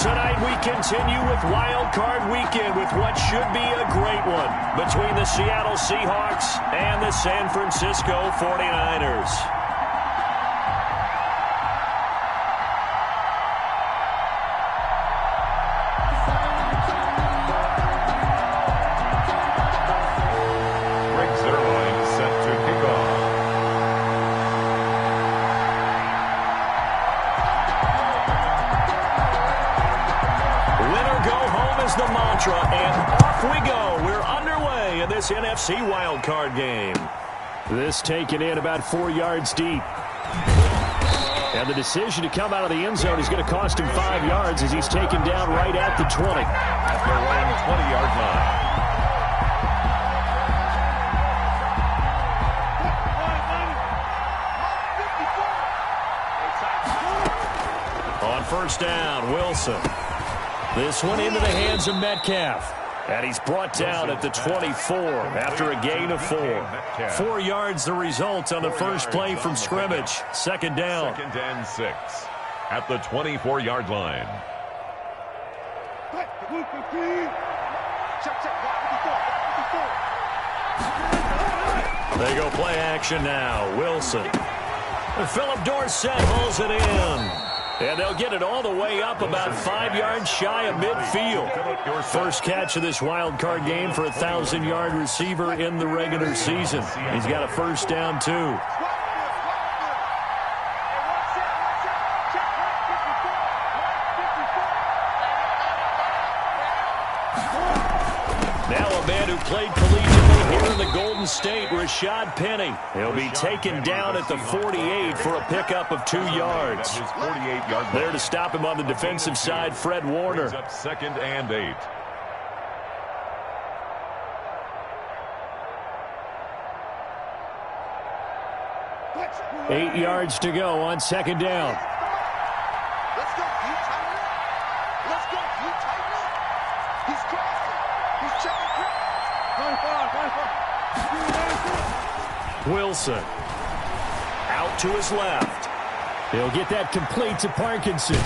Tonight we continue with Wild Card Weekend with what should be a great one between the Seattle Seahawks and the San Francisco 49ers. The mantra, and off we go. We're underway in this NFC wildcard game. This taken in about 4 yards deep. And the decision to come out of the end zone is going to cost him 5 yards as he's taken down right at the 20. At their own 20-yard line. On first down, Wilson. This one into the hands of Metcalf. And he's brought down at the 24 after a gain of 4. 4 yards the result on the first play from scrimmage. Second down. 2nd and 6 at the 24-yard line. They go play action now. Wilson. And Philip Dorsett hauls it in. And they'll get it all the way up about 5 yards shy of midfield. First catch of this wild card game for a 1,000-yard receiver in the regular season. He's got a first down, too. Now a man who played collegiately here in the Golden State, Rashad Penny. He'll be taken down at the 48 for a pickup of 2 yards. There to stop him on the defensive side, Fred Warner. 2nd and 8. Eight yards to go on second down. Let's go, you Titan. Let's go, you Titan. He's crossing. He's checking. Wilson. Out to his left. He'll get that complete to Parkinson.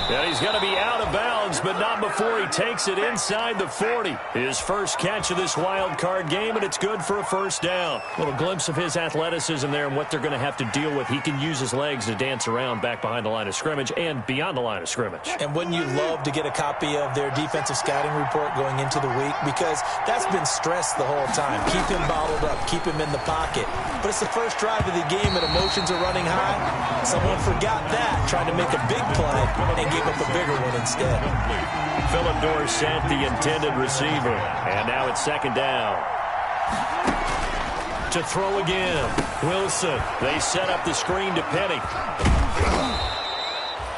And he's going to be out of bounds, but not before he takes it inside the 40. His first catch of this wild card game, and it's good for a first down. A little glimpse of his athleticism there and what they're going to have to deal with. He can use his legs to dance around back behind the line of scrimmage and beyond the line of scrimmage. And wouldn't you love to get a copy of their defensive scouting report going into the week? Because that's been stressed the whole time. Keep him bottled up. Keep him in the pocket. But it's the first drive of the game and emotions are running high. Someone forgot that, trying to make a big play and gave up a bigger one instead. Philip Dorsett, the intended receiver. And now it's second down. To throw again. Wilson. They set up the screen to Penny.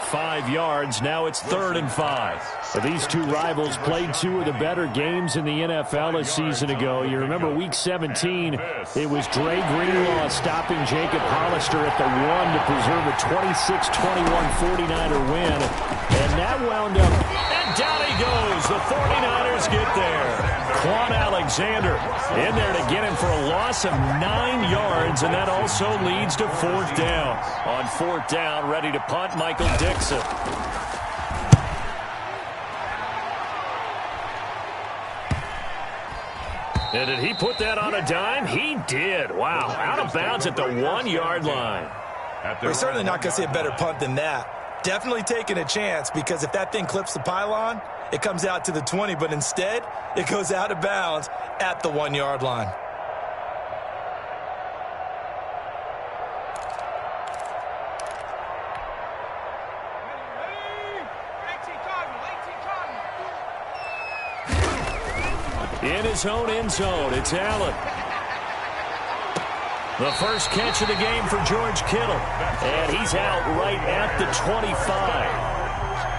5 yards. Now it's 3rd and 5. So these two rivals played 2 of the better games in the NFL a season ago. You remember Week 17, it was Dre Greenlaw stopping Jacob Hollister at the 1 to preserve a 26-21 49er win. And that wound up, and down he goes. The 49ers get there. Quan Alexander in there to get him for a loss of 9 yards, and that also leads to 4th down. On 4th down, ready to punt, Michael Dixon. And did he put that on a dime? He did. Wow, out of bounds at the 1-yard line. We're certainly not going to see a better punt than that. Definitely taking a chance, because if that thing clips the pylon, it comes out to the 20, but instead, it goes out of bounds at the 1-yard line. In his own end zone, it's Allen. The first catch of the game for George Kittle. And he's out right at the 25.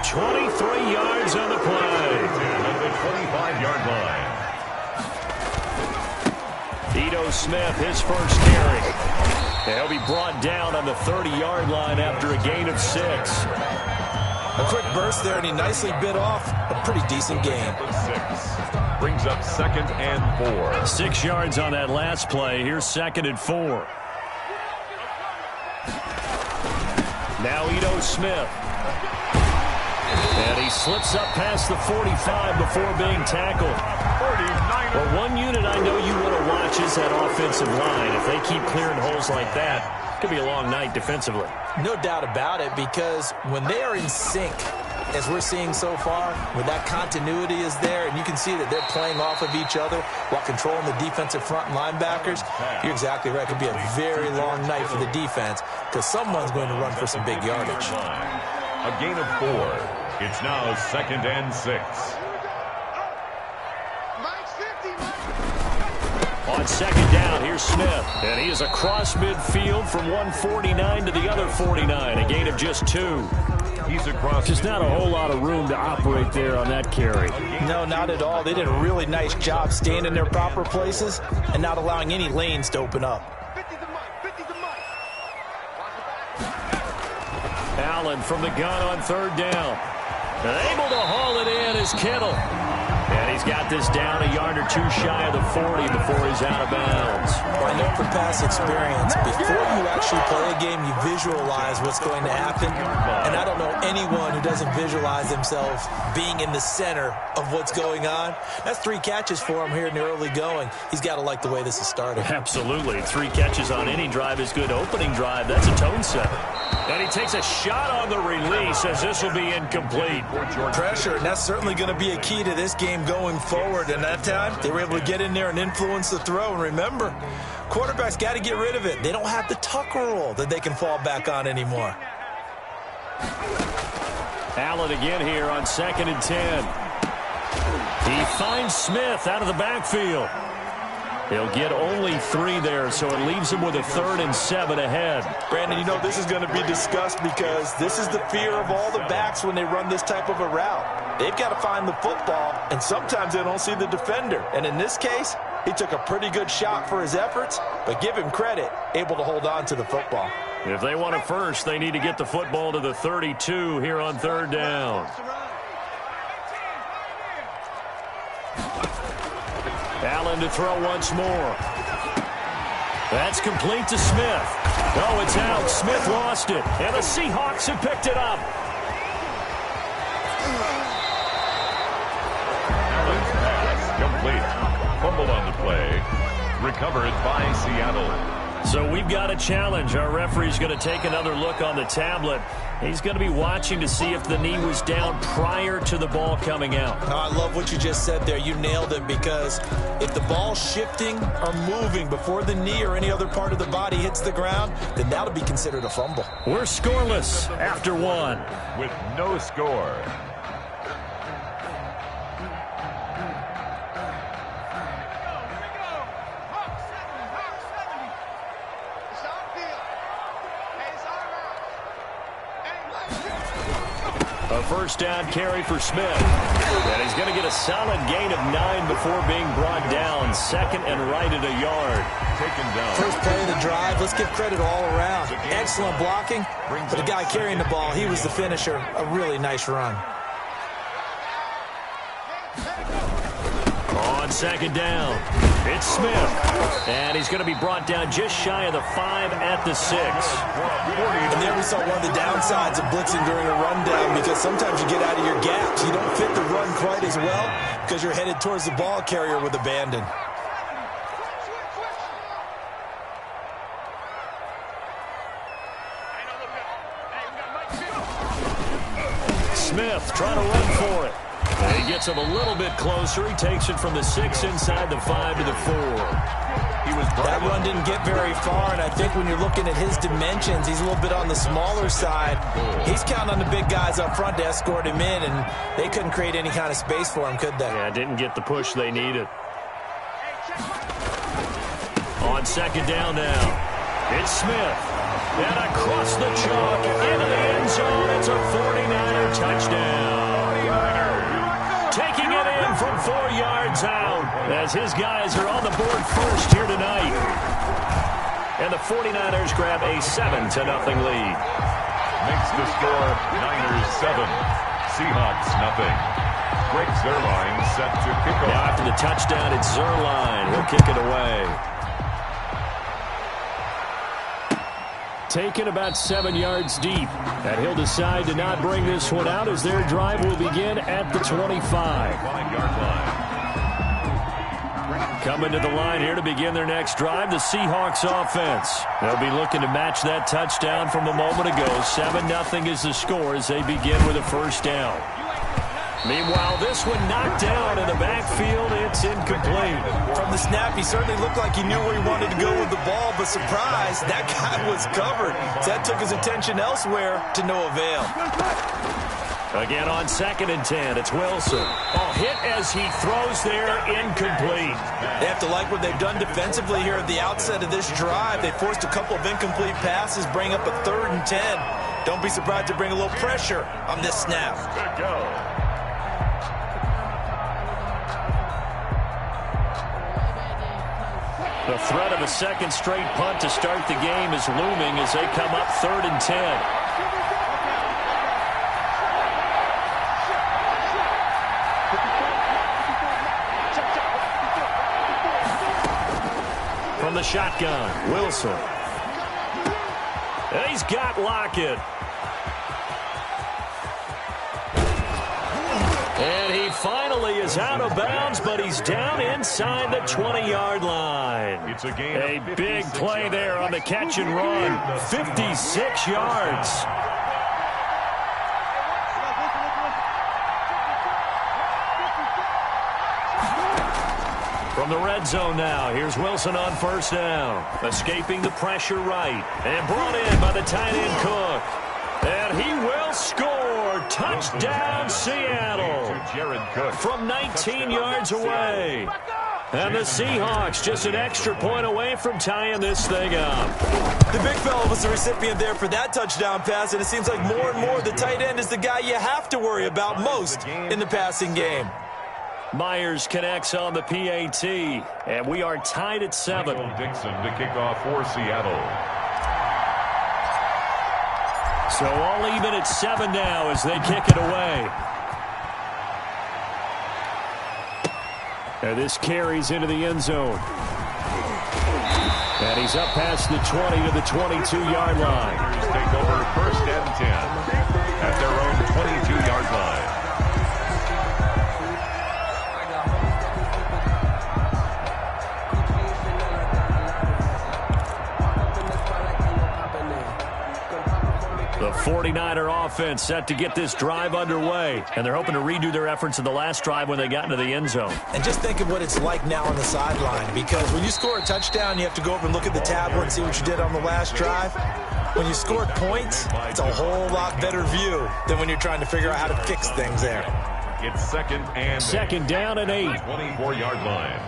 23 yards on the play. At the 25-yard line. Ito Smith, his first carry. He'll be brought down on the 30-yard line after a gain of 6. A quick burst there, and he nicely bit off a pretty decent gain. 6 brings up 2nd and 4. 6 yards on that last play. Here's 2nd and 4. Now Ito Smith. And he slips up past the 45 before being tackled. Well, one unit I know you want to watch is that offensive line. If they keep clearing holes like that, it could be a long night defensively. No doubt about it, because when they are in sync, as we're seeing so far, when that continuity is there, and you can see that they're playing off of each other while controlling the defensive front linebackers, you're exactly right. It could be a very long night for the defense because someone's going to run for some big yardage. A gain of 4. It's now 2nd and 6. On 2nd down, here's Smith. And he is across midfield from 149 to the other 49. A gain of just 2. He's across. Just not a whole lot of room to operate there on that carry. No, not at all. They did a really nice job staying in their proper places and not allowing any lanes to open up. Allen from the gun on 3rd down. And able to haul it in is Kittle. And he's got this down a yard or 2 shy of the 40 before he's out of bounds. I know from past experience, before you actually play a game, you visualize what's going to happen. And I don't know anyone who doesn't visualize themselves being in the center of what's going on. That's 3 catches for him here in the early going. He's got to like the way this is starting. Absolutely. 3 catches on any drive is good. Opening drive, that's a tone setter. And he takes a shot on the release as this will be incomplete. Pressure, and that's certainly going to be a key to this game going forward. And that time, they were able to get in there and influence the throw. And remember, quarterbacks got to get rid of it. They don't have the tuck rule that they can fall back on anymore. Allen again here on 2nd and 10. He finds Smith out of the backfield. He'll get only 3 there, so it leaves him with a 3rd and 7 ahead. Brandon, you know this is going to be discussed because this is the fear of all the backs when they run this type of a route. They've got to find the football, and sometimes they don't see the defender. And in this case, he took a pretty good shot for his efforts, but give him credit, able to hold on to the football. If they want it first, they need to get the football to the 32 here on 3rd down. Allen to throw once more. That's complete to Smith. Oh, it's out. Smith lost it. And the Seahawks have picked it up. Allen's pass complete. Fumble on the play. Recovered by Seattle. So we've got a challenge. Our referee's going to take another look on the tablet. He's going to be watching to see if the knee was down prior to the ball coming out. Oh, I love what you just said there. You nailed it, because if the ball's shifting or moving before the knee or any other part of the body hits the ground, then that'll be considered a fumble. We're scoreless after 1. With no score. A 1st down carry for Smith. And he's going to get a solid gain of 9 before being brought down. 2nd and right at a yard. Taken down. First play of the drive, let's give credit all around. Excellent blocking, but the guy carrying the ball, he was the finisher. A really nice run. On 2nd down, it's Smith. And he's going to be brought down just shy of the 5 at the 6. And there we saw one of the downsides of blitzing during a rundown, because sometimes you get out of your gaps. You don't fit the run quite as well because you're headed towards the ball carrier with abandon. Smith trying to run for it. And he gets him a little bit closer. He takes it from the 6 inside the 5 to the 4. That run didn't get very far, and I think when you're looking at his dimensions, he's a little bit on the smaller side. He's counting on the big guys up front to escort him in, and they couldn't create any kind of space for him, could they? Yeah, didn't get the push they needed. On 2nd down now, it's Smith. And across the chalk, into the end zone, it's a 49er touchdown. Taking it in from 4 yards out as his guys are on the board first here tonight. And the 49ers grab a 7-0 lead. Makes the score Niners 7, Seahawks nothing. Greg Zuerlein set to kick off. Now after the touchdown, it's Zuerlein. He'll kick it away. taken about 7 yards deep. And he'll decide to not bring this one out as their drive will begin at the 25. 5-yard line. Coming to the line here to begin their next drive, the Seahawks offense. They'll be looking to match that touchdown from a moment ago. 7-0 is the score as they begin with a first down. Meanwhile, this one knocked down in the backfield. It's incomplete. From the snap, he certainly looked like he knew where he wanted to go with the ball, but surprise, that guy was covered. So that took his attention elsewhere to no avail. Again on 2nd and 10, it's Wilson. Oh, hit as he throws there, incomplete. They have to like what they've done defensively here at the outset of this drive. They forced a couple of incomplete passes, bring up a 3rd and 10. Don't be surprised to bring a little pressure on this snap. Good go. The threat of a second straight punt to start the game is looming as they come up 3rd and 10. From the shotgun, Wilson. And he's got Lockett. And he finally is out of bounds, but he's down inside the 20-yard line. It's a gain. A big play there on the catch and run. 56 yards. From the red zone now, here's Wilson on first down. Escaping the pressure right. And brought in by the tight end Cook. And he will score. Touchdown, Seattle. Jared Cook. From 19 yards away. And the Seahawks just an extra point away from tying this thing up. The big fella was the recipient there for that touchdown pass, and it seems like more and more the tight end is the guy you have to worry about most in the passing game. Myers connects on the PAT, and we are tied at 7. Michael Dixon to kick off for Seattle. So all even at 7 now as they kick it away. And this carries into the end zone. And he's up past the 20 to the 22-yard line. Take over 1st and 10 at their own 22-yard line. The 49er offense set to get this drive underway. And they're hoping to redo their efforts in the last drive when they got into the end zone. And just think of what it's like now on the sideline, because when you score a touchdown, you have to go over and look at the tablet and see what you did on the last drive. When you scored points, it's a whole lot better view than when you're trying to figure out how to fix things there. It's 2nd and 2nd down and 8. 24-yard line.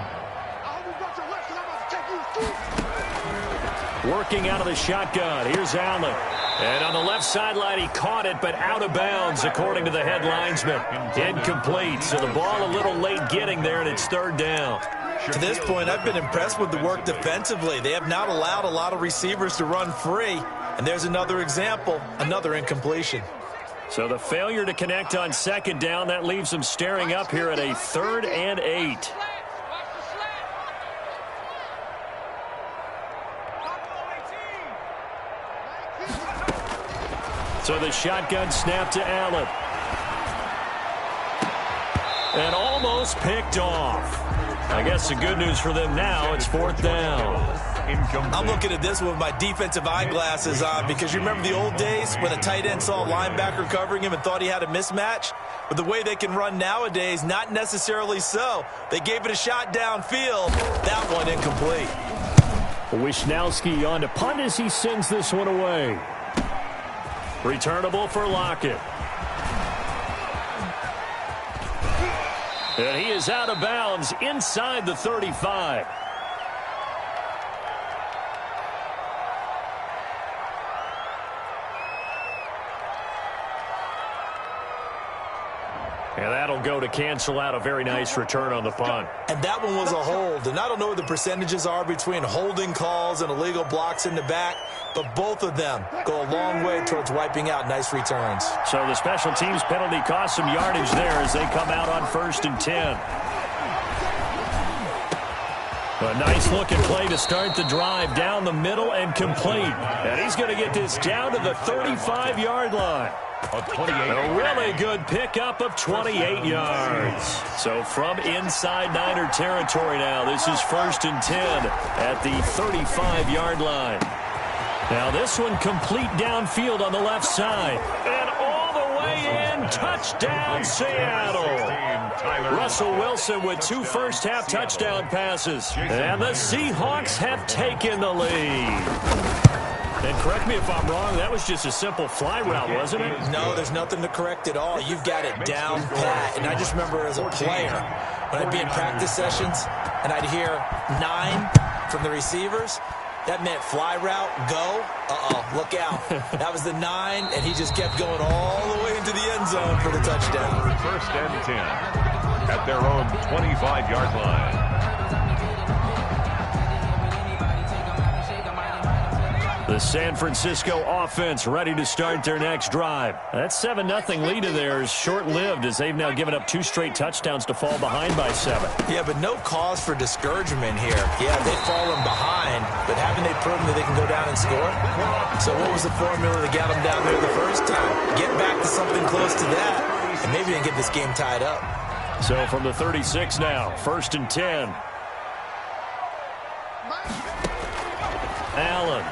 Working out of the shotgun. Here's Allen. And on the left sideline, he caught it, but out of bounds, according to the head linesman. Incomplete. So the ball a little late getting there, and it's 3rd down. To this point, I've been impressed with the work defensively. They have not allowed a lot of receivers to run free. And there's another example, another incompletion. So the failure to connect on 2nd down, that leaves them staring up here at a 3rd and 8. So the shotgun snap to Allen. And almost picked off. I guess the good news for them now, it's 4th down. I'm looking at this with my defensive eyeglasses on, because you remember the old days when a tight end saw a linebacker covering him and thought he had a mismatch? But the way they can run nowadays, not necessarily so. They gave it a shot downfield. That one incomplete. Wisnowski on to punt as he sends this one away. Returnable for Lockett. And he is out of bounds inside the 35. And that'll go to cancel out a very nice return on the punt. And that one was a hold. And I don't know what the percentages are between holding calls and illegal blocks in the back, but both of them go a long way towards wiping out nice returns. So the special teams penalty cost some yardage there as they come out on 1st and 10. A nice-looking play to start the drive down the middle and complete. And he's going to get this down to the 35-yard line. A really good pickup of 28 yards. So from inside Niner territory now, this is 1st and 10 at the 35-yard line. Now this one complete downfield on the left side. And all the way in, touchdown Seattle. Russell Wilson with 2 first-half touchdown passes. And the Seahawks have taken the lead. And correct me if I'm wrong, that was just a simple fly route, wasn't it? No, there's nothing to correct at all. You've got it down pat. And I just remember as a player, when I'd be in practice sessions and I'd hear 9 from the receivers, that meant fly route, go. Look out. That was the 9, and he just kept going all the way into the end zone for the touchdown. 1st and 10 at their own 25-yard line. The San Francisco offense ready to start their next drive. That 7-0 lead of theirs short-lived as they've now given up 2 straight touchdowns to fall behind by 7. Yeah, but no cause for discouragement here. Yeah, they've fallen behind, but haven't they proven that they can go down and score? So what was the formula that got them down there the first time? Get back to something close to that, and maybe they can get this game tied up. So from the 36 now, 1st and 10. Allen.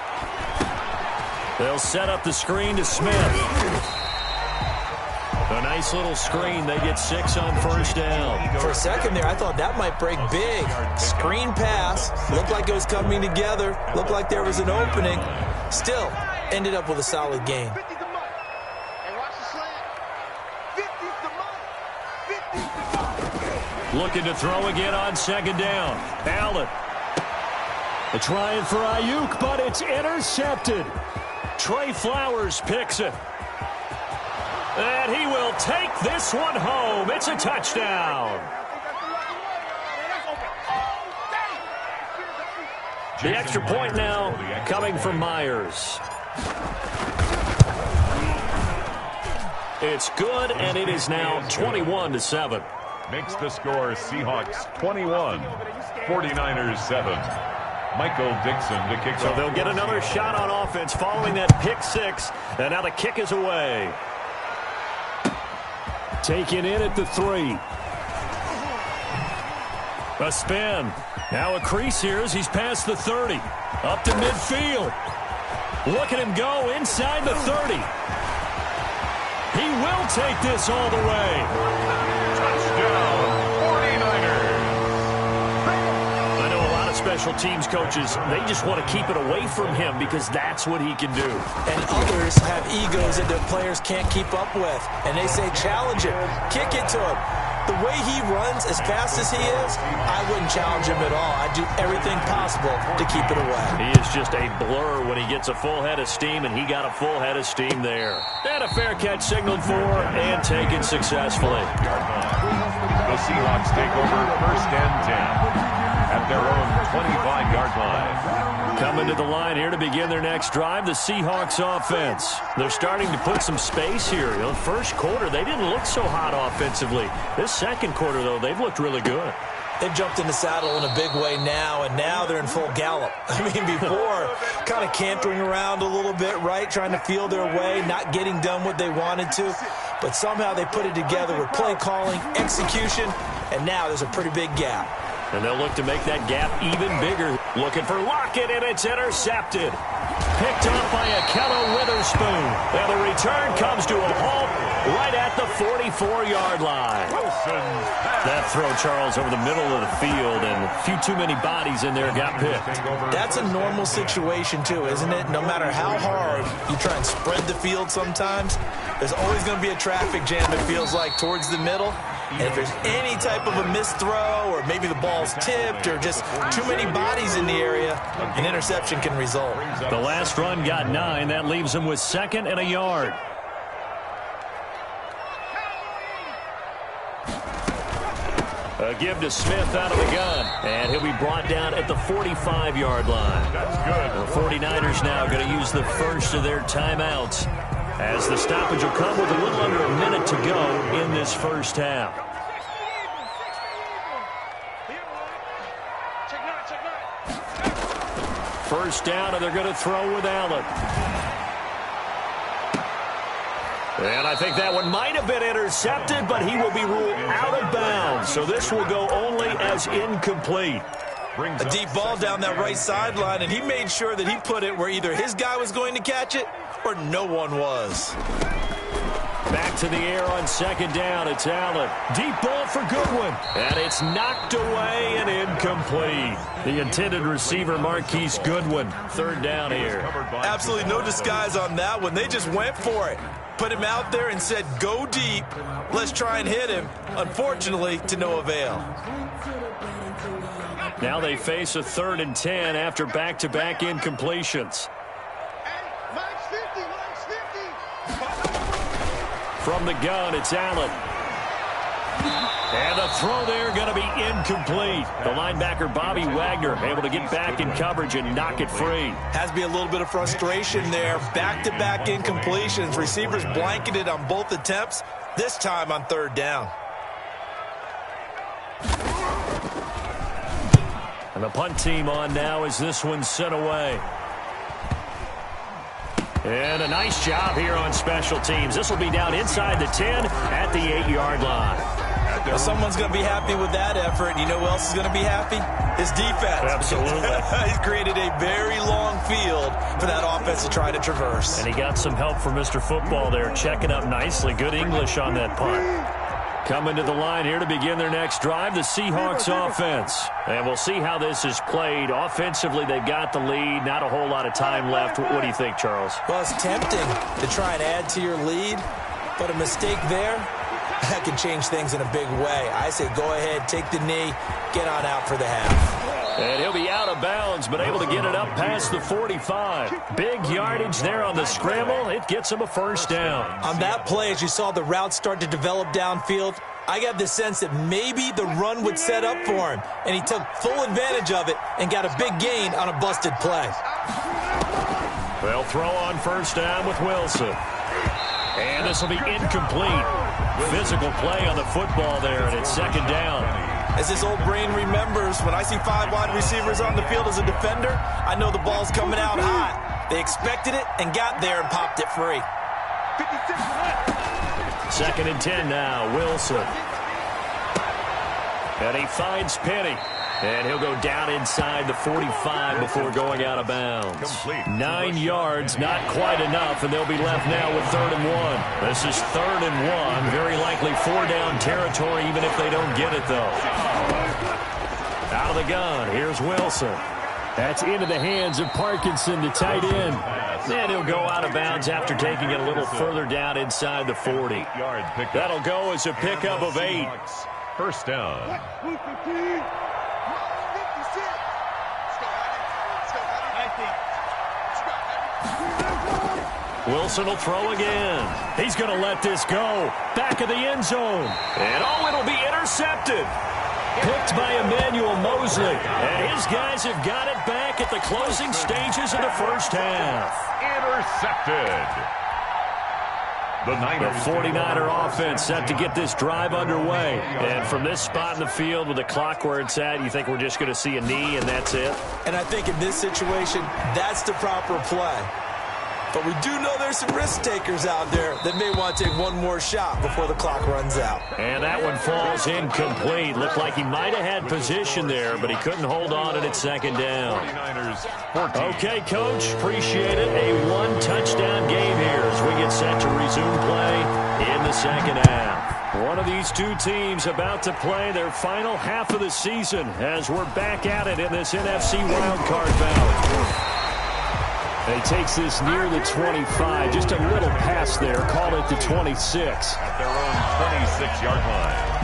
They'll set up the screen to Smith. A nice little screen. They get 6 on 1st down. For a second there, I thought that might break big. Screen pass. Looked like it was coming together. Looked like there was an opening. Still, ended up with a solid game. 50's the money. And watch the slant. 50's the money. 50's the money. Looking to throw again on 2nd down. Allen. They're trying for Ayuk, but it's intercepted. Trey Flowers picks it. And he will take this one home. It's a touchdown. The extra point now coming from Myers. It's good, and it is now 21-7. Makes the score Seahawks 21, 49ers 7. Michael Dixon to kick off. So they'll get another shot on offense following that pick 6. And now the kick is away. Taken in at the 3. A spin. Now a crease here as he's past the 30. Up to midfield. Look at him go inside the 30. He will take this all the way. Touchdown, 49ers. Special teams coaches, they just want to keep it away from him because that's what he can do. And others have egos that their players can't keep up with. And they say, challenge him, kick it to him. The way he runs as fast as he is, I wouldn't challenge him at all. I'd do everything possible to keep it away. He is just a blur when he gets a full head of steam, and he got a full head of steam there. And a fair catch signaled for and taken successfully. The Seahawks take over 1st and 10. At their own 25-yard line. Coming to the line here to begin their next drive, the Seahawks offense. They're starting to put some space here. You know, the first quarter, they didn't look so hot offensively. This second quarter, though, they've looked really good. They've jumped in the saddle in a big way now, and now they're in full gallop. I mean, before, kind of cantering around a little bit, right, trying to feel their way, not getting done what they wanted to. But somehow they put it together with play calling, execution, and now there's a pretty big gap. And they'll look to make that gap even bigger. Looking for Lockett, and it's intercepted. Picked up by Akello Witherspoon. And the return comes to a halt right at the 44-yard line. That throw, Charles, over the middle of the field, and a few too many bodies in there got picked. That's a normal situation, too, isn't it? No matter how hard you try and spread the field sometimes, there's always going to be a traffic jam, it feels like, towards the middle. And if there's any type of a missed throw, or maybe the ball's tipped, or just too many bodies in the area, an interception can result. The last run got 9. That leaves them with 2nd and a yard. A give to Smith out of the gun. And he'll be brought down at the 45-yard line. That's good. The 49ers now going to use the first of their timeouts, as the stoppage will come with a little under a minute to go in this first half. Check 9, check 9. First down, and they're going to throw with Allen. And I think that one might have been intercepted, but he will be ruled out of bounds. So this will go only as incomplete. A deep ball down that right sideline, and he made sure that he put it where either his guy was going to catch it or no one was. Back to the air on second down. It's Allen. Deep ball for Goodwin. And it's knocked away and incomplete. The intended receiver, Marquise Goodwin. Third down here. Absolutely no disguise on that one. They just went for it. Put him out there and said, go deep. Let's try and hit him. Unfortunately, to no avail. Now they face a 3rd and 10 after back-to-back incompletions. From the gun, it's Allen. And the throw there going to be incomplete. The linebacker, Bobby Wagner, able to get back in coverage and knock it free. Has to be a little bit of frustration there. Back-to-back incompletions. Receivers blanketed on both attempts, this time on 3rd down. And the punt team on now as this one's sent away. And a nice job here on special teams. This will be down inside the 10 at the 8-yard line. Well, someone's going to be happy with that effort. You know who else is going to be happy? His defense. Absolutely. He's created a very long field for that offense to try to traverse. And he got some help from Mr. Football there, checking up nicely. Good English on that punt. Coming to the line here to begin their next drive, the Seahawks offense. And we'll see how this is played. Offensively, they've got the lead. Not a whole lot of time left. What do you think, Charles? Well, it's tempting to try and add to your lead, but a mistake there, that can change things in a big way. I say go ahead, take the knee, get on out for the half. And he'll be out of bounds, but able to get it up past the 45. Big yardage there on the scramble. It gets him a first down. On that play, as you saw the route start to develop downfield, I got the sense that maybe the run would set up for him, and he took full advantage of it and got a big gain on a busted play. They'll throw on first down with Wilson. And this will be incomplete. Physical play on the football there, and it's 2nd down. As this old brain remembers, when I see 5 wide receivers on the field as a defender, I know the ball's coming out hot. They expected it and got there and popped it free. 2nd and 10 now, Wilson. And he finds Penny. And he'll go down inside the 45 before going out of bounds. 9 yards, not quite enough, and they'll be left now with 3rd and 1. This is 3rd and 1, very likely 4-down territory, even if they don't get it, though. Out of the gun, here's Wilson. That's into the hands of Parkinson, the tight end. And he'll go out of bounds after taking it a little further down inside the 40. That'll go as a pickup of 8. First down. Wilson will throw again. He's going to let this go. Back of the end zone. And it'll be intercepted. Picked by Emmanuel Mosley. And his guys have got it back at the closing stages of the first half. Intercepted. The 49er offense set to get this drive underway. And from this spot in the field with the clock where it's at, you think we're just going to see a knee and that's it? And I think in this situation, that's the proper play. But we do know there's some risk takers out there that may want to take one more shot before the clock runs out. And that one falls incomplete. Looked like he might have had position there, but he couldn't hold on at 2nd down. Okay, Coach, appreciate it. A 1-touchdown game here as we get set to resume play in the 2nd half. One of these two teams about to play their final half of the season as we're back at it in this NFC wildcard battle. He takes this near the 25. Just a little pass there. Call it the 26. At their own 26-yard line.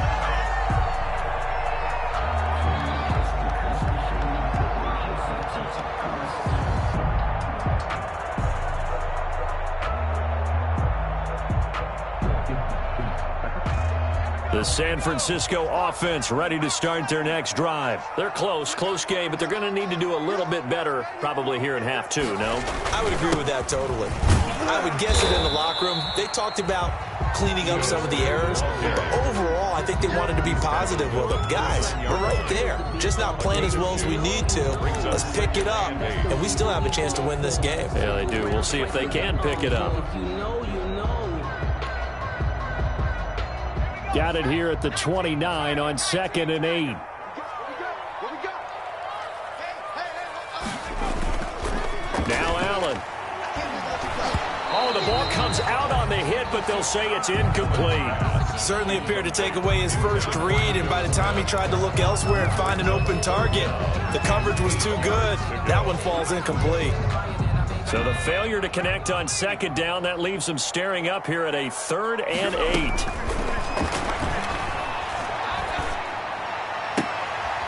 The San Francisco offense ready to start their next drive. They're close game, but they're going to need to do a little bit better probably here in half 2, no? I would agree with that totally. I would guess it in the locker room. They talked about cleaning up some of the errors, but overall I think they wanted to be positive with him. Guys, we're right there. Just not playing as well as we need to. Let's pick it up, and we still have a chance to win this game. Yeah, they do. We'll see if they can pick it up. Got it here at the 29 on 2nd and 8. Now Allen. Oh, the ball comes out on the hit, but they'll say it's incomplete. Certainly appeared to take away his first read, and by the time he tried to look elsewhere and find an open target, the coverage was too good. That one falls incomplete. So the failure to connect on 2nd down, that leaves them staring up here at a 3rd and 8.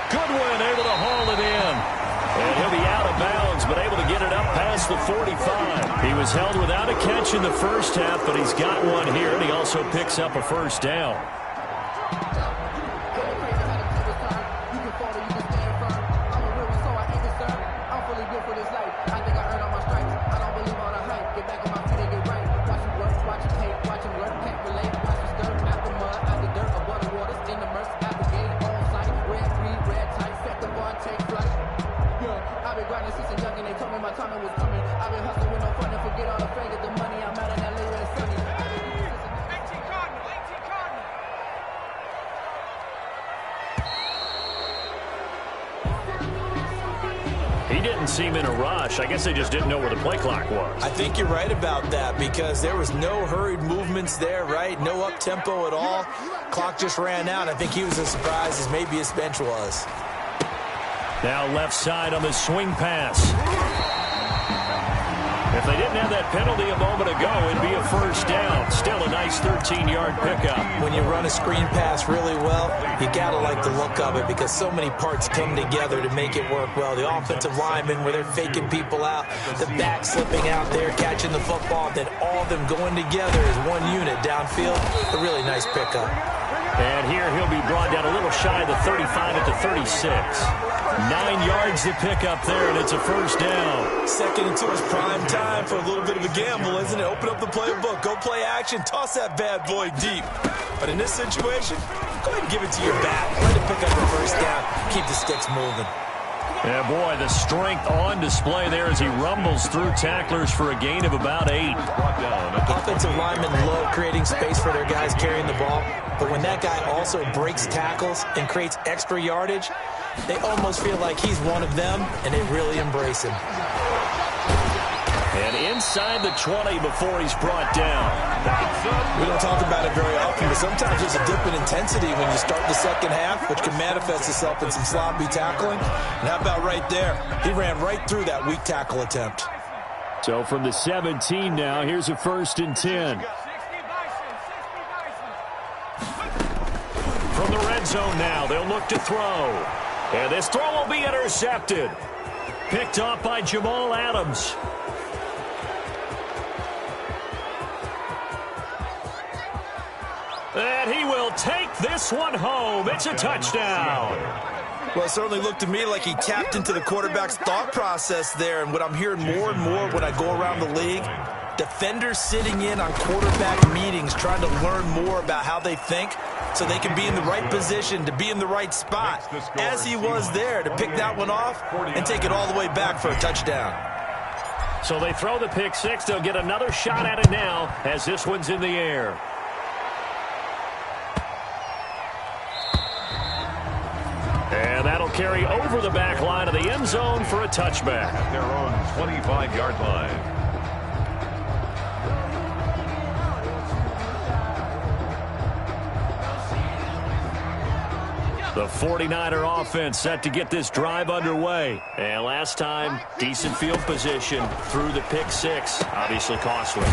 Goodwin able to haul it in. And he'll be out of bounds, but able to get it up past the 45. He was held without a catch in the first half, but he's got one here, and he also picks up a first down. He didn't seem in a rush. I guess they just didn't know where the play clock was. I think you're right about that because there was no hurried movements there, right? No up-tempo at all. Clock just ran out. I think he was as surprised as maybe his bench was. Now left side on the swing pass. If they didn't have that penalty a moment ago, it'd be a first down. Still a nice 13-yard pickup. When you run a screen pass really well, you got to like the look of it because so many parts come together to make it work well. The offensive linemen, where they're faking people out, the back slipping out there, catching the football, then all of them going together as one unit downfield. A really nice pickup. And here he'll be brought down a little shy of the 35 at the 36. 9 yards to pick up there, and it's a first down. 2nd and 2 is prime time for a little bit of a gamble, isn't it? Open up the playbook, go play action, toss that bad boy deep. But in this situation, go ahead and give it to your back. Let it pick up the first down. Keep the sticks moving. Yeah, boy, the strength on display there as he rumbles through tacklers for a gain of about 8. Offensive linemen love creating space for their guys carrying the ball, but when that guy also breaks tackles and creates extra yardage, they almost feel like he's one of them, and they really embrace him. And inside the 20 before he's brought down. We don't talk about it very often, but sometimes there's a dip in intensity when you start the second half, which can manifest itself in some sloppy tackling. And how about right there? He ran right through that weak tackle attempt. So from the 17 now, here's a 1st and 10. From the red zone now, they'll look to throw. And this throw will be intercepted. Picked off by Jamal Adams. And he will take this one home. It's a touchdown. Well, it certainly looked to me like he tapped into the quarterback's thought process there. And what I'm hearing more and more when I go around the league, defenders sitting in on quarterback meetings trying to learn more about how they think so they can be in the right position to be in the right spot, as he was there to pick that one off and take it all the way back for a touchdown. So they throw the pick six. They'll get another shot at it now as this one's in the air. And that'll carry over the back line of the end zone for a touchback. At their own 25-yard line. The 49er offense set to get this drive underway. And last time, decent field position through the pick six. Obviously costly.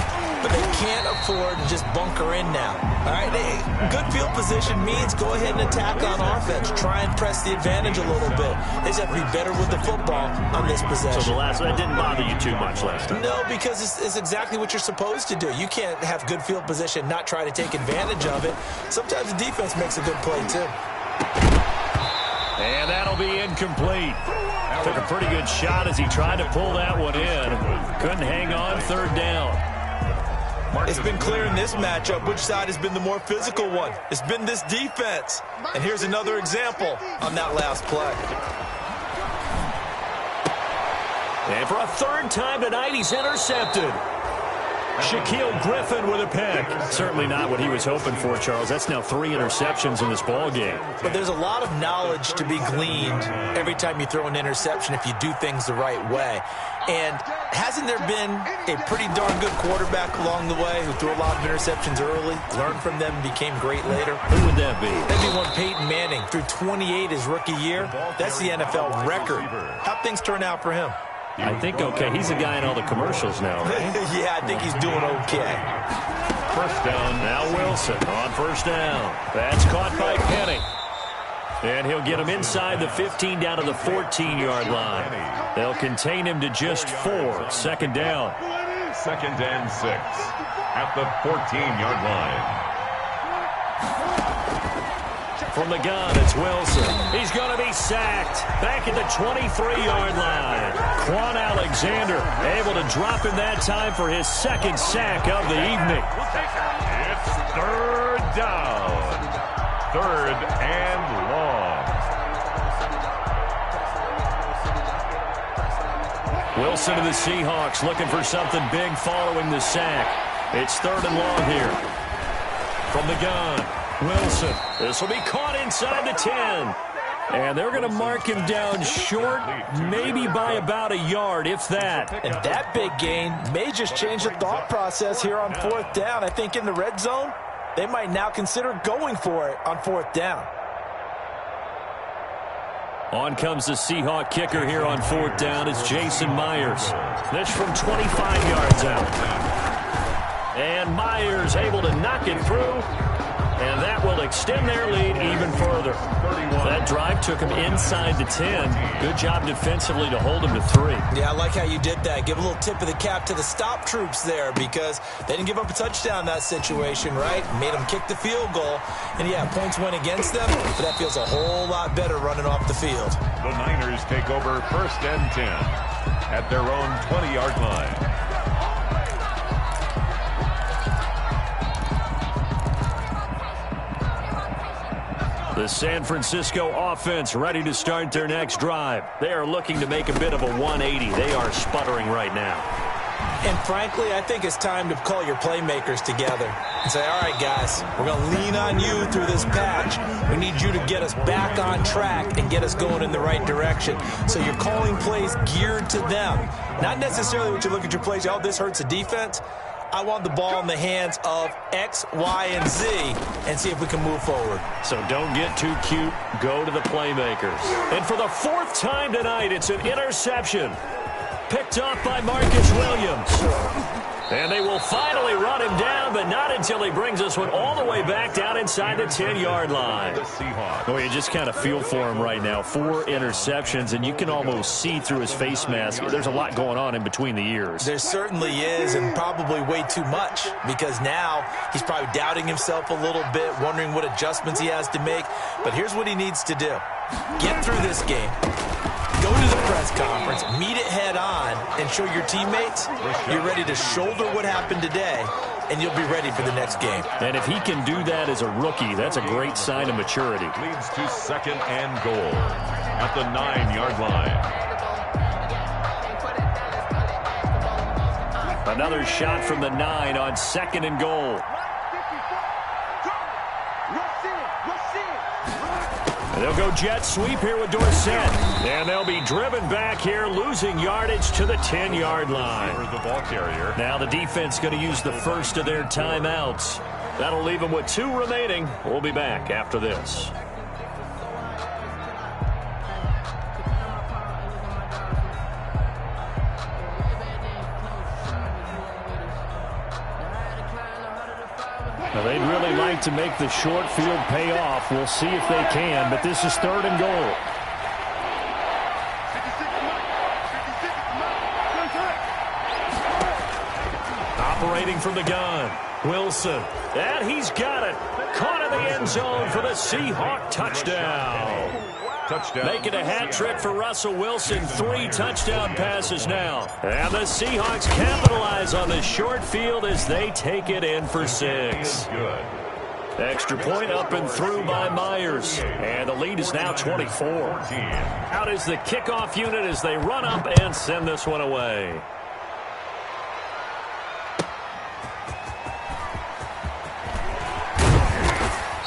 But they can't afford to just bunker in now. All right, good field position means go ahead and attack on offense. Try and press the advantage a little bit. They just have to be better with the football on this possession. So the last one didn't bother you too much last time? No, because it's exactly what you're supposed to do. You can't have good field position, not try to take advantage of it. Sometimes the defense makes a good play, too. And that'll be incomplete. Took a pretty good shot as he tried to pull that one in. Couldn't hang on, third down. It's been clear in this matchup which side has been the more physical one. It's been this defense. And here's another example on that last play. And for a third time tonight, he's intercepted. Shaquille Griffin with a pick. Certainly not what he was hoping for, Charles. That's now 3 interceptions in this ball game. But there's a lot of knowledge to be gleaned every time you throw an interception if you do things the right way. And hasn't there been a pretty darn good quarterback along the way who threw a lot of interceptions early, learned from them, became great later? Who would that be? That'd be one Peyton Manning. Threw 28 his rookie year. That's the NFL record. How'd things turn out for him? I think okay. He's a guy in all the commercials now, right? Yeah, I think he's doing okay. First down. Now Wilson on first down. That's caught by Penny. And he'll get him inside the 15 down to the 14-yard line. They'll contain him to just 4. Second down. 2nd and 6 at the 14-yard line. From the gun, it's Wilson. He's going to be sacked. Back at the 23-yard line. Quan Alexander able to drop him that time for his 2nd sack of the evening. It's 3rd down. 3rd and long. Wilson to the Seahawks looking for something big following the sack. It's 3rd and long here. From the gun. Wilson. This will be caught inside the 10. And they're going to mark him down short, maybe by about a yard, if that. And that big gain may just change the thought process here on 4th down. I think in the red zone, they might now consider going for it on 4th down. On comes the Seahawk kicker here on 4th down. It's Jason Myers. This from 25 yards out. And Myers able to knock it through. And that will extend their lead even further. That drive took him inside the 10. Good job defensively to hold him to 3. Yeah, I like how you did that. Give a little tip of the cap to the stop troops there because they didn't give up a touchdown in that situation, right? Made them kick the field goal. And, yeah, points went against them, but that feels a whole lot better running off the field. The Niners take over 1st and 10 at their own 20-yard line. The San Francisco offense ready to start their next drive. They are looking to make a bit of a 180. They are sputtering right now. And frankly, I think it's time to call your playmakers together and say, all right, guys, we're going to lean on you through this patch. We need you to get us back on track and get us going in the right direction. So you're calling plays geared to them. Not necessarily what you look at your plays, oh, this hurts the defense. I want the ball in the hands of X, Y, and Z and see if we can move forward. So don't get too cute. Go to the playmakers. And for the 4th time tonight, it's an interception. Picked off by Marcus Williams. And they will finally run him down, but not until he brings this one all the way back down inside the 10-yard line. Well, you just kind of feel for him right now. 4 interceptions, and you can almost see through his face mask. There's a lot going on in between the ears. There certainly is, and probably way too much, because now he's probably doubting himself a little bit, wondering what adjustments he has to make. But here's what he needs to do. Get through this game. Go to the press conference, meet it head on, and show your teammates you're ready to shoulder what happened today, and you'll be ready for the next game. And if he can do that as a rookie, that's a great sign of maturity. Leads to 2nd and goal at the 9-yard line. Another shot from the 9 on 2nd and goal. They'll go jet sweep here with Dorsett. And they'll be driven back here, losing yardage to the 10-yard line. The ball carrier. Now the defense going to use the first of their timeouts. That'll leave them with 2 remaining. We'll be back after this. Now, they'd really like to make the short field pay off. We'll see if they can, but this is 3rd and goal. Operating from the gun, Wilson. And he's got it. Caught in the end zone for the Seahawk touchdown. Touchdown. Making a hat trick for Russell Wilson. 3 touchdown passes now. And the Seahawks capitalize on the short field as they take it in for 6. Good. Extra point up and through by Myers. And the lead is now 24. Out is the kickoff unit as they run up and send this one away.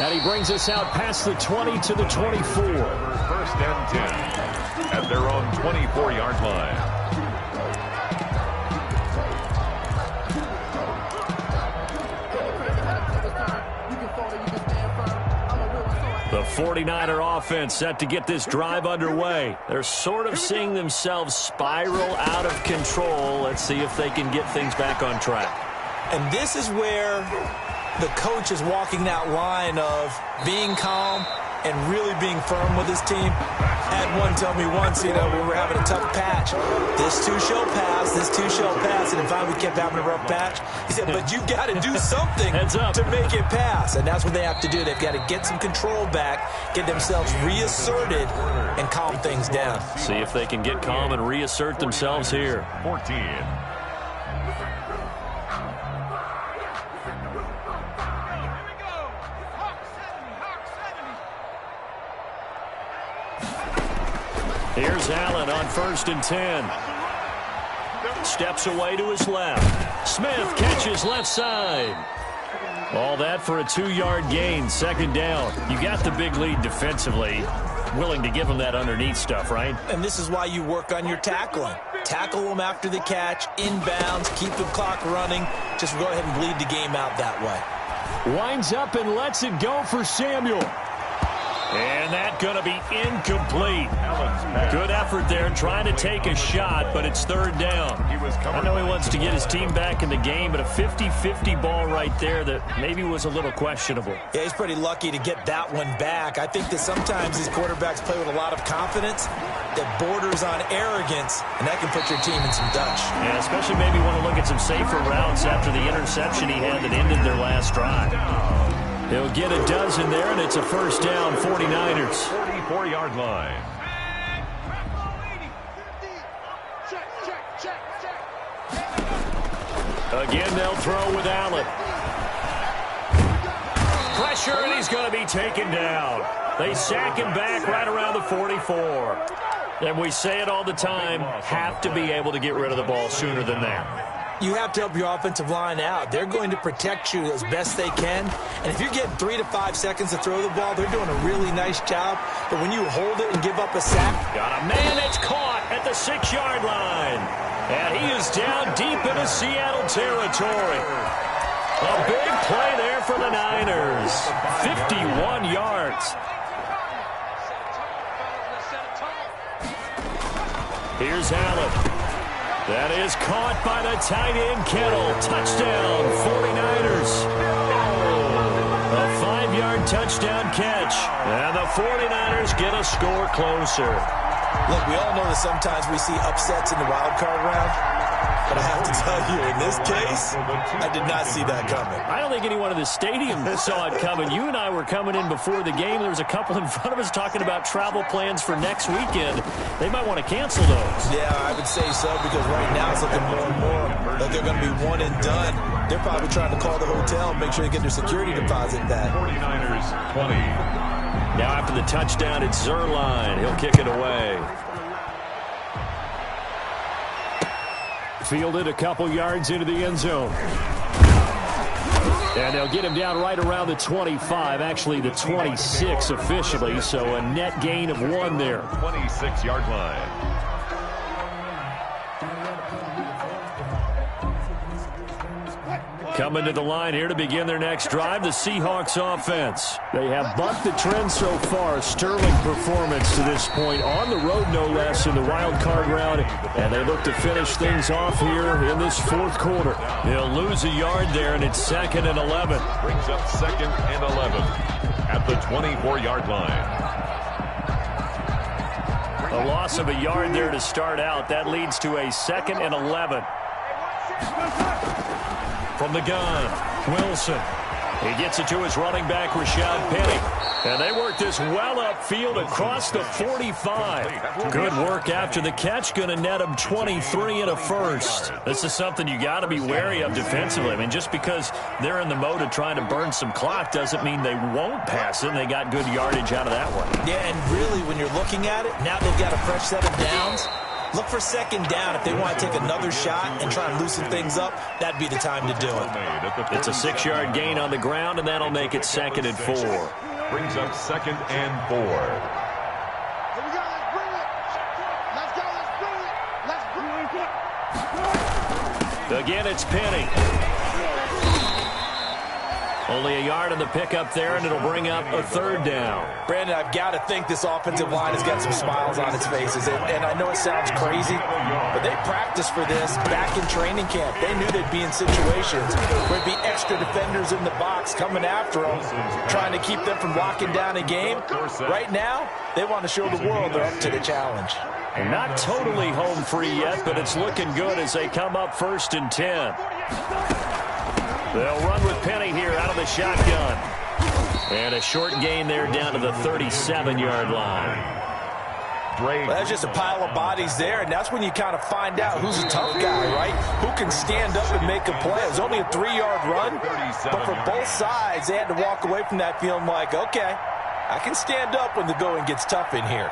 And he brings us out past the 20 to the 24. First and 10 at their own 24-yard line. The 49er offense set to get this drive underway. They're sort of seeing themselves spiral out of control. Let's see if they can get things back on track. And this is where the coach is walking that line of being calm and really being firm with his team. I had one tell me once, when we're having a tough patch, this too shall pass, this too shall pass. And finally we kept having a rough patch. He said, but you got to do something to make it pass. And that's what they have to do. They've got to get some control back, get themselves reasserted, and calm things down. See if they can get calm and reassert themselves here. 14. Here's Allen on 1st and 10. Steps away to his left. Smith catches left side. All that for a 2-yard gain, 2nd down. You got the big lead defensively. Willing to give them that underneath stuff, right? And this is why you work on your tackling. Tackle them after the catch, inbounds, keep the clock running. Just go ahead and bleed the game out that way. Winds up and lets it go for Samuel. And that's going to be incomplete. Good effort there trying to take a shot, but it's 3rd down. I know he wants to get his team back in the game, but a 50-50 ball right there that maybe was a little questionable. Yeah, he's pretty lucky to get that one back. I think that sometimes these quarterbacks play with a lot of confidence that borders on arrogance, and that can put your team in some dutch. Yeah, especially maybe want to look at some safer routes after the interception he had that ended their last drive. He'll get a dozen there, and it's a 1st down, 49ers. 44-yard line. Again, they'll throw with Allen. Pressure, and he's going to be taken down. They sack him back right around the 44. And we say it all the time, have to be able to get rid of the ball sooner than that. You have to help your offensive line out. They're going to protect you as best they can. And if you're getting 3 to 5 seconds to throw the ball, they're doing a really nice job. But when you hold it and give up a sack. Got a man that's caught at the 6-yard line. And he is down deep into Seattle territory. A big play there for the Niners. 51 yards. Here's Allen. That is caught by the tight end, Kittle. Touchdown, 49ers. A 5-yard touchdown catch. And the 49ers get a score closer. Look, we all know that sometimes we see upsets in the wild card round. But I have to tell you, in this case, I did not see that coming. I don't think anyone in the stadium saw it coming. You and I were coming in before the game. There was a couple in front of us talking about travel plans for next weekend. They might want to cancel those. Yeah, I would say so, because right now it's looking more and more like they're going to be one and done. They're probably trying to call the hotel and make sure they get their security deposit back. 49ers 20. Now after the touchdown, it's Zerline. He'll kick it away. Fielded a couple yards into the end zone. And they'll get him down right around the 25, actually the 26 officially, so a net gain of 1 there. 26-yard line. Coming to the line here to begin their next drive, the Seahawks offense. They have bucked the trend so far. A sterling performance to this point. On the road, no less, in the wild card round. And they look to finish things off here in this 4th quarter. They'll lose a yard there, and it's 2nd and 11. Brings up 2nd and 11 at the 24-yard line. A loss of a yard there to start out. That leads to a 2nd and 11. From the gun, Wilson. He gets it to his running back, Rashad Penny. And they work this well upfield across the 45. Good work after the catch. Going to net them 23 and a first. This is something you got to be wary of defensively. I mean, just because they're in the mode of trying to burn some clock doesn't mean they won't pass it. And they got good yardage out of that one. Yeah, and really, when you're looking at it, now they've got a fresh set of downs. Look for second down. If they want to take another shot and try and loosen things up, that'd be the time to do it. It's a 6-yard gain on the ground, and that'll make it 2nd and 4. Brings up 2nd and 4. Here we go. Let's bring it. Let's go. Let's bring it. Let's bring it. Again, it's Penny. Only a yard on the pickup there, and it'll bring up a 3rd down. Brandon, I've got to think this offensive line has got some smiles on its faces. And I know it sounds crazy, but they practiced for this back in training camp. They knew they'd be in situations where there'd be extra defenders in the box coming after them, trying to keep them from locking down a game. Right now, they want to show the world they're up to the challenge. And not totally home free yet, but it's looking good as they come up 1st and 10. They'll run with Penny here out of the shotgun. And a short gain there down to the 37-yard line. Well, that's just a pile of bodies there, and that's when you kind of find out who's a tough guy, right? Who can stand up and make a play. It was only a 3-yard run, but for both sides, they had to walk away from that feeling like, okay, I can stand up when the going gets tough in here.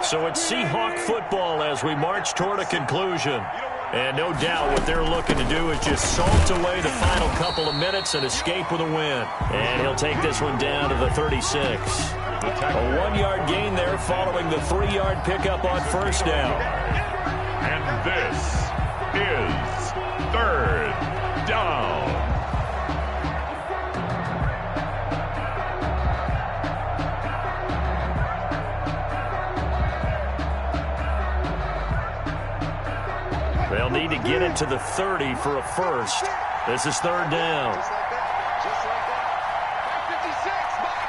So it's Seahawk football as we march toward a conclusion. And no doubt what they're looking to do is just salt away the final couple of minutes and escape with a win. And he'll take this one down to the 36. A 1-yard gain there following the 3-yard pickup on 1st down. And this is 3rd down. They'll need to get it to the 30 for a first. This is 3rd down. Just like that. Just like that.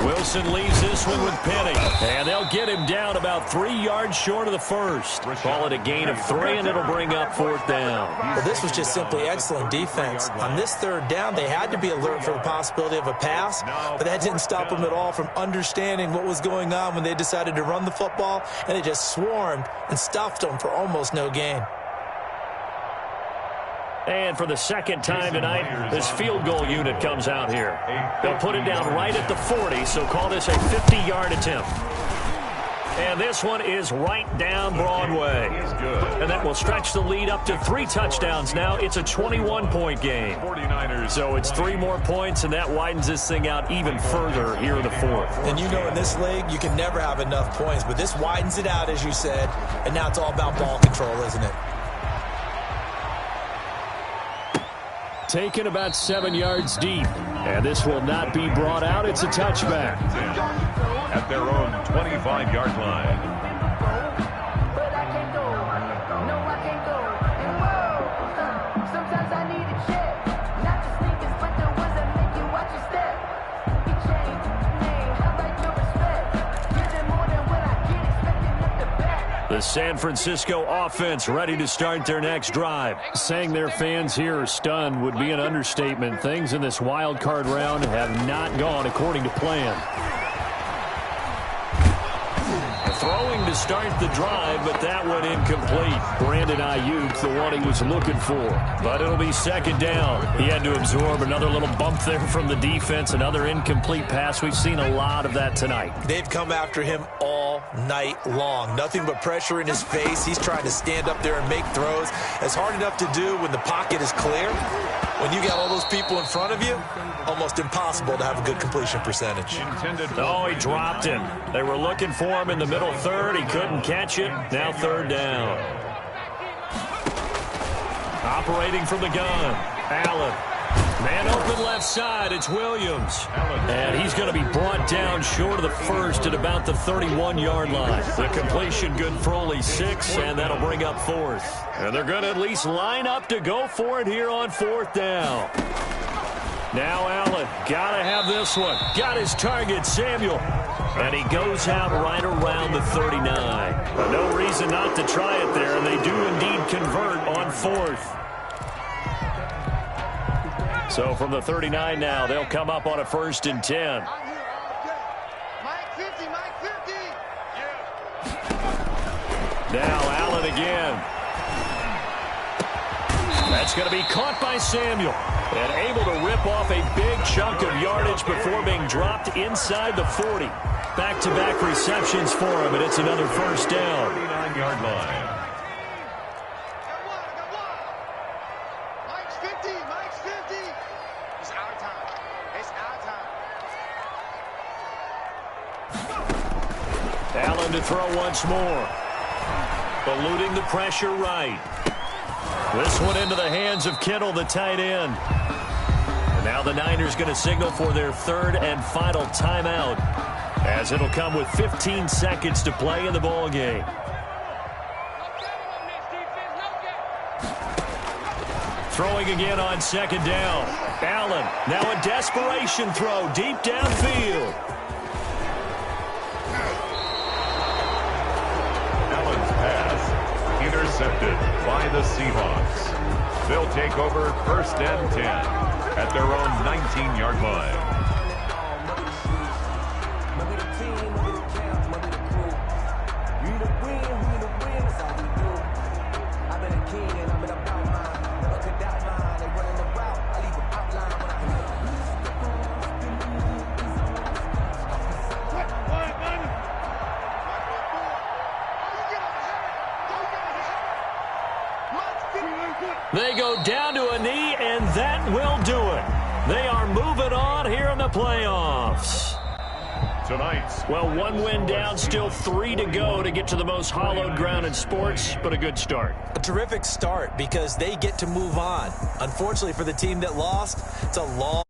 56. Wilson leaves this one with Penny. And they'll get him down about 3 yards short of the first. Call it a gain of 3, and it'll bring up 4th down. Well, this was just simply excellent defense. On this 3rd down, they had to be alert for the possibility of a pass, but that didn't stop them at all from understanding what was going on when they decided to run the football, and they just swarmed and stuffed them for almost no gain. And for the 2nd time tonight, this field goal unit comes out here. They'll put it down right at the 40, so call this a 50-yard attempt. And this one is right down Broadway. And that will stretch the lead up to 3 touchdowns now. It's a 21-point game. So it's 3 more points, and that widens this thing out even further here in the 4th. And you know in this league, you can never have enough points, but this widens it out, as you said, and now it's all about ball control, isn't it? Taken about 7 yards deep. And this will not be brought out. It's a touchback. At their own 25-yard line. But I can't go. No, I can't go. And whoa, sometimes I need a check. Not just sneakers, but the ones that make you watch your step. You change your name, I like your respect. Give them more than what I get, expecting up the back. The San Francisco offense ready to start their next drive. Saying their fans here are stunned would be an understatement. Things in this wild card round have not gone according to plan. Throwing to start the drive, but that went incomplete. Brandon Ayuk, the one he was looking for. But it'll be 2nd down. He had to absorb another little bump there from the defense, another incomplete pass. We've seen a lot of that tonight. They've come after him all night long. Nothing but pressure in his face. He's trying to stand up there and make throws. It's hard enough to do when the pocket is clear. When you got all those people in front of you, almost impossible to have a good completion percentage. Oh, he dropped it. They were looking for him in the middle 3rd. He couldn't catch it. Now 3rd down. Operating from the gun. Allen. Man open left side. It's Williams. And he's going to be brought down short of the first at about the 31-yard line. The completion good for only 6, and that'll bring up 4th. And they're going to at least line up to go for it here on 4th down. Now Allen, got to have this one. Got his target, Samuel. And he goes out right around the 39. But no reason not to try it there, and they do indeed convert on 4th. So from the 39 now, they'll come up on a 1st and 10. Mike 50, Mike 50. Now Allen again. That's going to be caught by Samuel. And able to rip off a big chunk of yardage before being dropped inside the 40. Back-to-back receptions for him, and it's another 1st down. 39-yard line. Mike's 50, Mike's 50. It's our time. It's our time. Allen to throw once more. Eluding the pressure right. This one into the hands of Kittle, the tight end. And now the Niners going to signal for their 3rd and final timeout, as it'll come with 15 seconds to play in the ball game. Throwing again on 2nd down. Allen, now a desperation throw deep downfield. Allen's pass intercepted by the Seahawks. They'll take over 1st and 10 at their own 19-yard line. They go down to a knee, and that will do it. They are moving on here in the playoffs. Tonight's Well, 1 win down, still 3 to go to get to the most hallowed ground in sports, but a good start. A terrific start because they get to move on. Unfortunately for the team that lost, it's a long